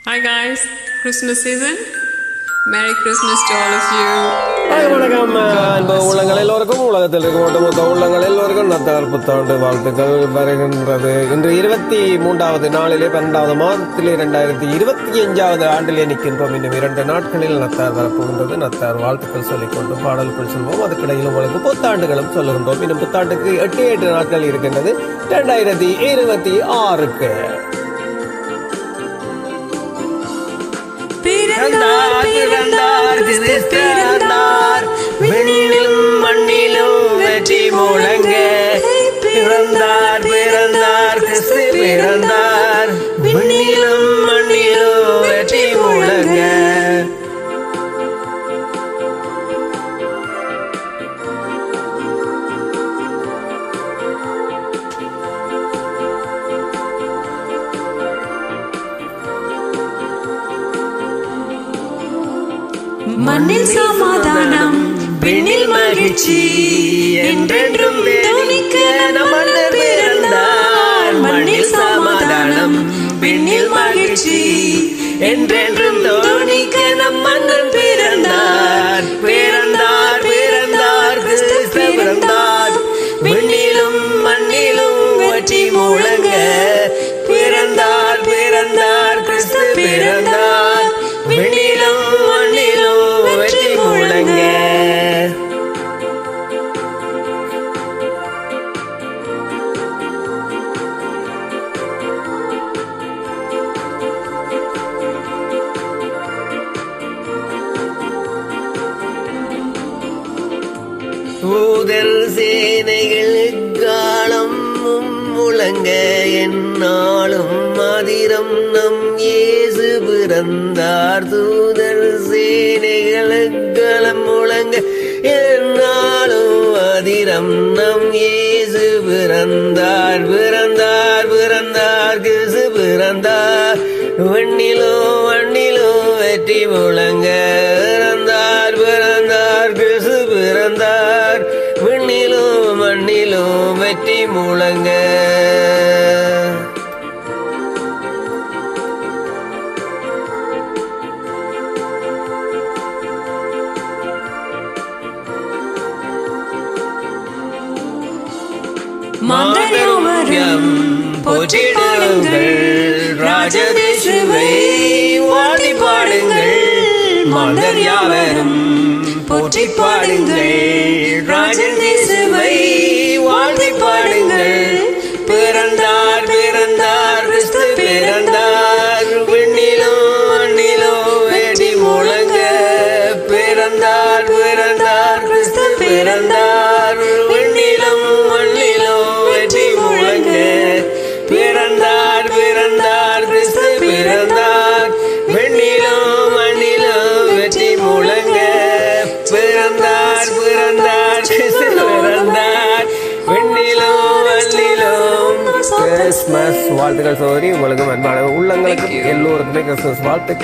Hi guys, Christmas season. Merry Christmas to all of you. வணக்கம் அன்பு உள்ளங்கள் எல்லோருக்கும் உலகத்தில் இருக்கும் ஒட்டுமொத்த உள்ளங்கள் எல்லோருக்கும் நத்தார் புத்தாண்டு வாழ்த்துக்கள் வருகின்றது. இன்று 23வது நாளிலே 12வது மாதத்திலே 2025வது ஆண்டிலே நிற்கின்றோம். இன்னும் 2 நாட்களில் நத்தார் வரப்போகின்றது. நத்தார் வாழ்த்துக்கள் சொல்லிக்கொண்டு பாடல்கள் சொல்வோம். அதுக்கிடையில் உங்களுக்கு புத்தாண்டுகளும் சொல்லுகின்றோம். இன்னும் புத்தாண்டுக்கு 8 நாட்கள் இருக்கின்றது 2026க்கு. பிறந்தார் பிறந்தார் கிறிஸ்து பிறந்தார், விண்ணிலும் மண்ணிலும் வெற்றி முழங்க. பிறந்தார் பிறந்தார் கிறிஸ்து பிறந்தார், விண்ணிலும் மண்ணிலும் வெற்றி முழங்க. மண்ணில் சமாதானம், விண்ணில் மகிழ்ச்சி, என்றென்றும் துணிக்க நம் மன்னர் பிறந்தார். மண்ணில் சமாதானம், விண்ணில் மகிழ்ச்சி, என்றென்றும் துணிக்க நம் மன்னர் பிறந்தார். பிறந்தார் பிறந்தார் கிறிஸ்து பிறந்தார், விண்ணிலும் மண்ணிலும் வெற்றி முழங்க. பிறந்தார் பிறந்தார் கிறிஸ்து பிறந்தார், விண்ணிலும் மண்ணிலும் வெற்றி முழங்க. தூதர் சேனைகள் காலம் முழங்க, என்னாலும் மாதிரம் நம் இயேசு பிறந்தார். தூதர் சேனைகள் காலம் முழங்க, என்னாலும் மாதிரம் நம் இயேசு பிறந்தார். பிறந்தார் பிறந்தார் கிறிஸ்து பிறந்தார், விண்ணிலும் மண்ணிலும் வெற்றி முழங்க. பிறந்தார் பிறந்தார் கிறிஸ்து பிறந்தார், விண்ணிலும் மண்ணிலும் வெற்றி முழங்க. மாந்தரையோவரும் போற்றி பாடுங்கள், ராஜதேசுவை வாழ்த்தி பாடுங்கள். மாந்தர் யாவரும் போற்றி பாடுங்கள், ராஜதேசுவை வாழ்த்தி பாடுங்கள். பிறந்தார் பிறந்தார் கிறிஸ்து பிறந்தார், விண்ணிலும் மண்ணிலும் வெற்றி முழங்க. பிறந்தார் பிறந்தார் கிறிஸ்து பிறந்தார், விண்ணிலும் மண்ணிலும் வெற்றி முழங்க. பிறந்தார் பிறந்தார் கிறிஸ்து பிறந்தார், விண்ணிலும் மண்ணிலும் வெற்றி முழங்க. பிறந்தார் பிறந்தார் கிறிஸ்து பிறந்தார், விண்ணிலும் மண்ணிலும். கிறிஸ்மஸ் வாழ்த்துக்கள் சோதரி உங்களுக்கு அன்பான உள்ளங்களுக்கு எல்லோருக்குமே கிறிஸ்மஸ் வாழ்த்துக்கள்.